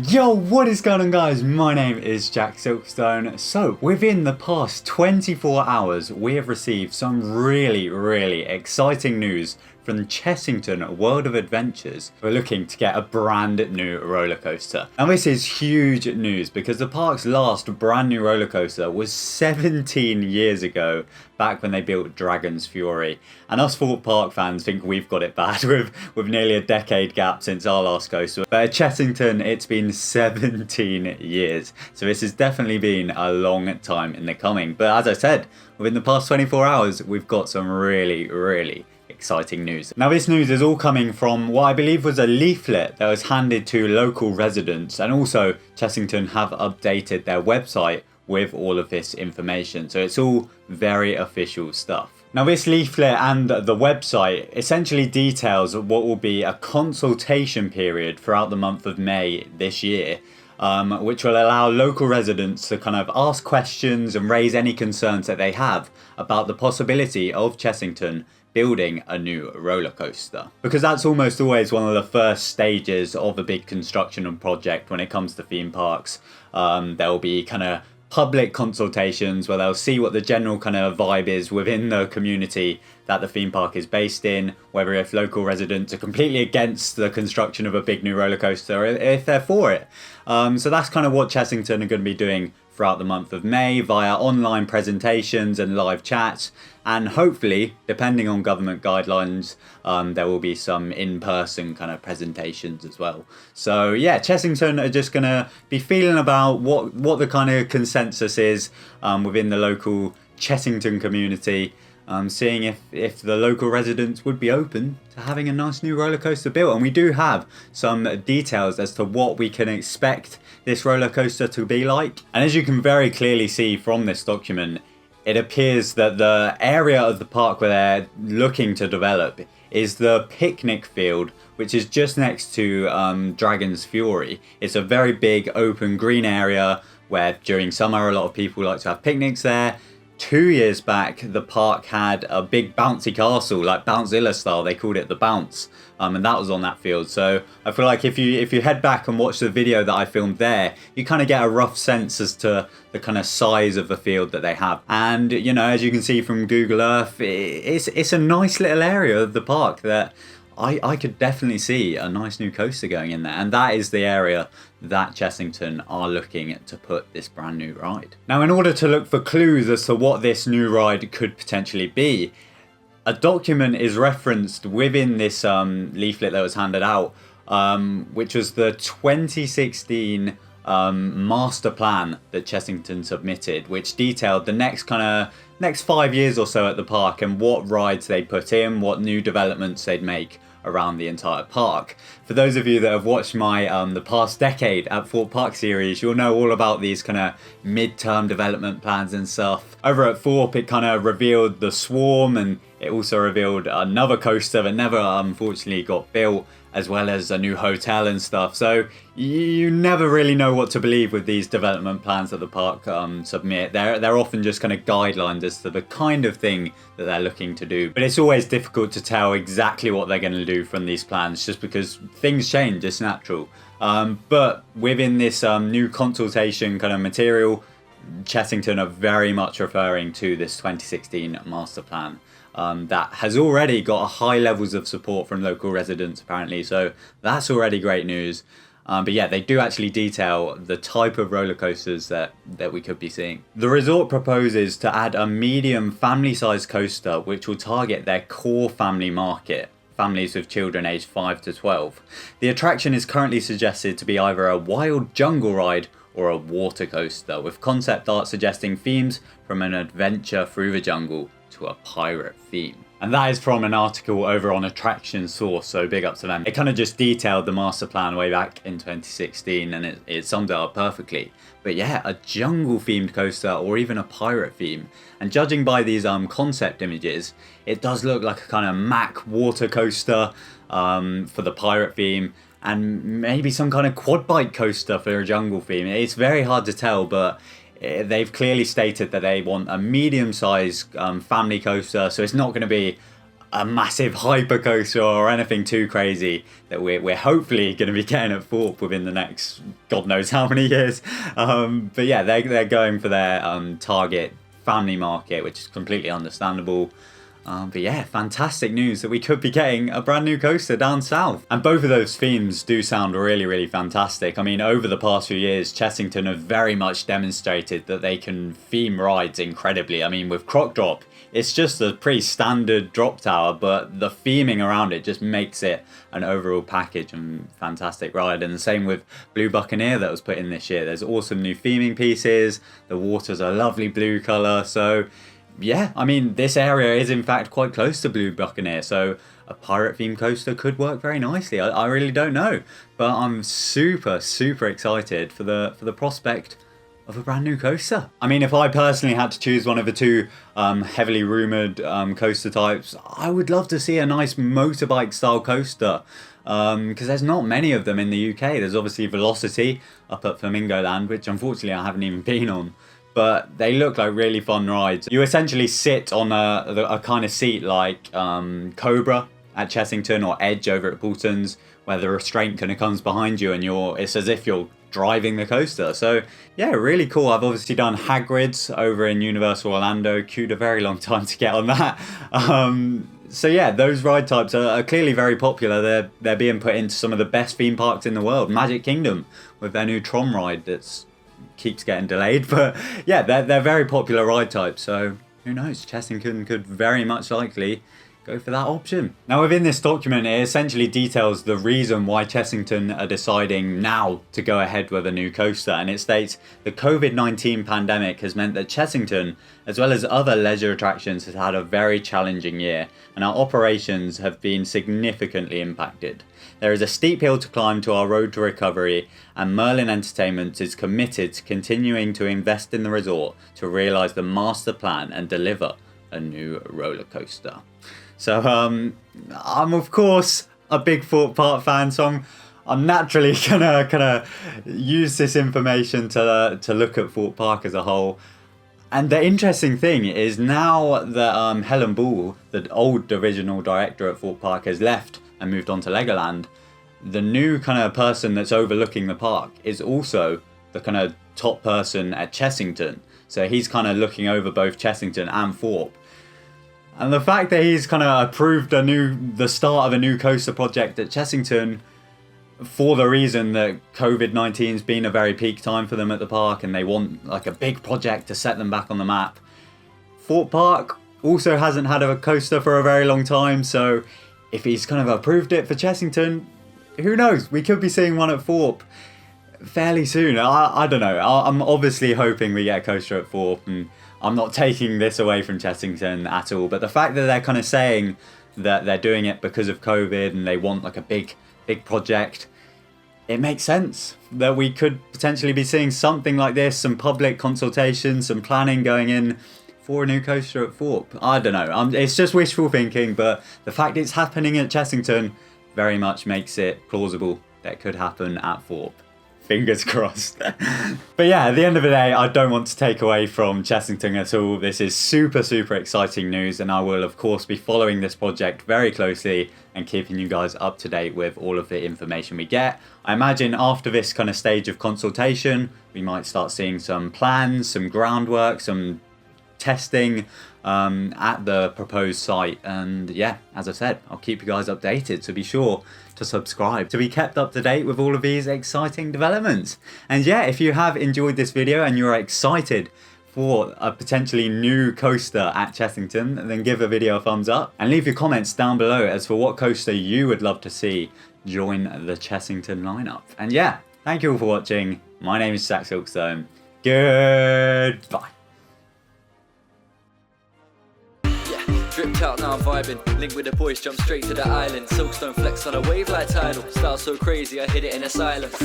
Yo, what is going on, guys? My name is TheJackSilkstone. So, within the past 24 hours, we have received some really exciting news from Chessington World of Adventures. We're looking to get a brand new roller coaster. Now, this is huge news because the park's last brand new roller coaster was 17 years ago, back when they built Dragon's Fury. And us Thorpe Park fans think we've got it bad with nearly a decade gap since our last coaster. But at Chessington, it's been 17 years. So this has definitely been a long time in the coming. But as I said, within the past 24 hours, we've got some really exciting news. Now, this news is all coming from what I believe was a leaflet that was handed to local residents, and also Chessington have updated their website with all of this information. So it's all very official stuff. Now, this leaflet and the website essentially details what will be a consultation period throughout the month of May this year, which will allow local residents to kind of ask questions and raise any concerns that they have about the possibility of Chessington building a new roller coaster. Because that's almost always one of the first stages of a big construction project when it comes to theme parks. There will be kind of public consultations where they'll see what the general kind of vibe is within the community that the theme park is based in, whether if local residents are completely against the construction of a big new roller coaster or if they're for it. So that's kind of what Chessington are going to be doing throughout the month of May via online presentations and live chats, and hopefully, depending on government guidelines, there will be some in-person kind of presentations as well. So yeah, Chessington are just going to be feeling about what the kind of consensus is within the local Chessington community, seeing if the local residents would be open to having a nice new roller coaster built. And we do have some details as to what we can expect this roller coaster to be like. And as you can very clearly see from this document, it appears that the area of the park where they're looking to develop is the picnic field, which is just next to Dragon's Fury. It's a very big open green area where during summer a lot of people like to have picnics there. 2 years back, the park had a big bouncy castle, like Bouncezilla style. They called it the Bounce, and that was on that field. So I feel like if you head back and watch the video that I filmed there, you kind of get a rough sense as to the kind of size of the field that they have. And you know, as you can see from Google Earth, it's a nice little area of the park that I could definitely see a nice new coaster going in there, and that is the area that Chessington are looking to put this brand new ride. Now, in order to look for clues as to what this new ride could potentially be, a document is referenced within this leaflet that was handed out, which was the 2016 master plan that Chessington submitted, which detailed the next 5 years or so at the park and what rides they'd put in, what new developments they'd make around the entire park. For those of you that have watched my the past decade at Thorpe Park series, you'll know all about these kind of mid-term development plans and stuff. Over at Thorpe, it kind of revealed the Swarm, and it also revealed another coaster that never unfortunately got built, as well as a new hotel and stuff. So you never really know what to believe with these development plans that the park submit. They're often just kind of guidelines as to the kind of thing that they're looking to do. But it's always difficult to tell exactly what they're going to do from these plans, just because things change, it's natural. But within this new consultation kind of material, Chessington are very much referring to this 2016 master plan. That has already got high levels of support from local residents apparently, so that's already great news. But yeah, they do actually detail the type of roller coasters that we could be seeing. The resort proposes to add a medium family-sized coaster which will target their core family market, families with children aged 5 to 12. The attraction is currently suggested to be either a wild jungle ride or a water coaster, with concept art suggesting themes from an adventure through the jungle to a pirate theme. And that is from an article over on Attraction Source, so big up to them. It kind of just detailed the master plan way back in 2016, and it summed it up perfectly. But yeah, a jungle themed coaster or even a pirate theme. And judging by these concept images, it does look like a kind of Mack water coaster for the pirate theme, and maybe some kind of quad bike coaster for a jungle theme. It's very hard to tell, but they've clearly stated that they want a medium-sized family coaster, so it's not going to be a massive hyper coaster or anything too crazy that we're hopefully going to be getting at Thorpe within the next God knows how many years. But yeah, they're going for their target family market, which is completely understandable. But yeah, fantastic news that we could be getting a brand new coaster down south. And both of those themes do sound really, really fantastic. I mean, over the past few years, Chessington have very much demonstrated that they can theme rides incredibly. I mean, with Croc Drop, it's just a pretty standard drop tower, but the theming around it just makes it an overall package and fantastic ride. And the same with Blue Buccaneer that was put in this year. There's awesome new theming pieces. The water's a lovely blue colour. So yeah, I mean, this area is in fact quite close to Blue Buccaneer, so a pirate themed coaster could work very nicely. I really don't know, but I'm super, super excited for the prospect of a brand new coaster. I mean, if I personally had to choose one of the two heavily rumoured coaster types, I would love to see a nice motorbike style coaster, because there's not many of them in the UK. There's obviously Velocity up at Flamingo Land, which unfortunately I haven't even been on. But they look like really fun rides. You essentially sit on a kind of seat like Cobra at Chessington or Edge over at Poulton's, where the restraint kind of comes behind you and it's as if you're driving the coaster. So yeah, really cool. I've obviously done Hagrid's over in Universal Orlando. Queued a very long time to get on that. So yeah, those ride types are clearly very popular. They're being put into some of the best theme parks in the world. Magic Kingdom with their new Tron ride that's keeps getting delayed, but yeah, they're very popular ride types, so who knows, Chessington could very much likely go for that option. Now within this document, it essentially details the reason why Chessington are deciding now to go ahead with a new coaster, and it states the COVID-19 pandemic has meant that Chessington, as well as other leisure attractions, has had a very challenging year, and our operations have been significantly impacted. There is a steep hill to climb to our road to recovery, and Merlin Entertainment is committed to continuing to invest in the resort to realise the master plan and deliver a new roller coaster. So I'm of course a big Thorpe Park fan, so I'm naturally gonna use this information to look at Thorpe Park as a whole. And the interesting thing is now that Helen Ball, the old divisional director at Thorpe Park, has left and moved on to Legoland, the new kind of person that's overlooking the park is also the kind of top person at Chessington. So he's kind of looking over both Chessington and Thorpe. And the fact that he's kind of approved the start of a new coaster project at Chessington for the reason that COVID-19's been a very peak time for them at the park and they want like a big project to set them back on the map. Thorpe Park also hasn't had a coaster for a very long time, so if he's kind of approved it for Chessington, who knows? We could be seeing one at Thorpe fairly soon. I don't know. I'm obviously hoping we get a coaster at Thorpe, and I'm not taking this away from Chessington at all. But the fact that they're kind of saying that they're doing it because of COVID and they want like a big project, it makes sense that we could potentially be seeing something like this, some public consultation, some planning going in for a new coaster at Thorpe. I don't know. It's just wishful thinking, but the fact it's happening at Chessington very much makes it plausible that it could happen at Thorpe. Fingers crossed. But yeah, at the end of the day, I don't want to take away from Chessington at all. This is super, super exciting news, and I will of course be following this project very closely and keeping you guys up to date with all of the information we get. I imagine after this kind of stage of consultation, we might start seeing some plans, some groundwork, some testing at the proposed site, and yeah, as I said, I'll keep you guys updated, so be sure to subscribe to be kept up to date with all of these exciting developments. And yeah, if you have enjoyed this video and you're excited for a potentially new coaster at Chessington, then give the video a thumbs up and leave your comments down below as for what coaster you would love to see join the Chessington lineup. And yeah, thank you all for watching. My name is TheJackSilkstone. Goodbye. Dripped out now vibing, link with the boys, jump straight to the island. Silkstone flex on a wave like tidal, style so crazy I hit it in a silence.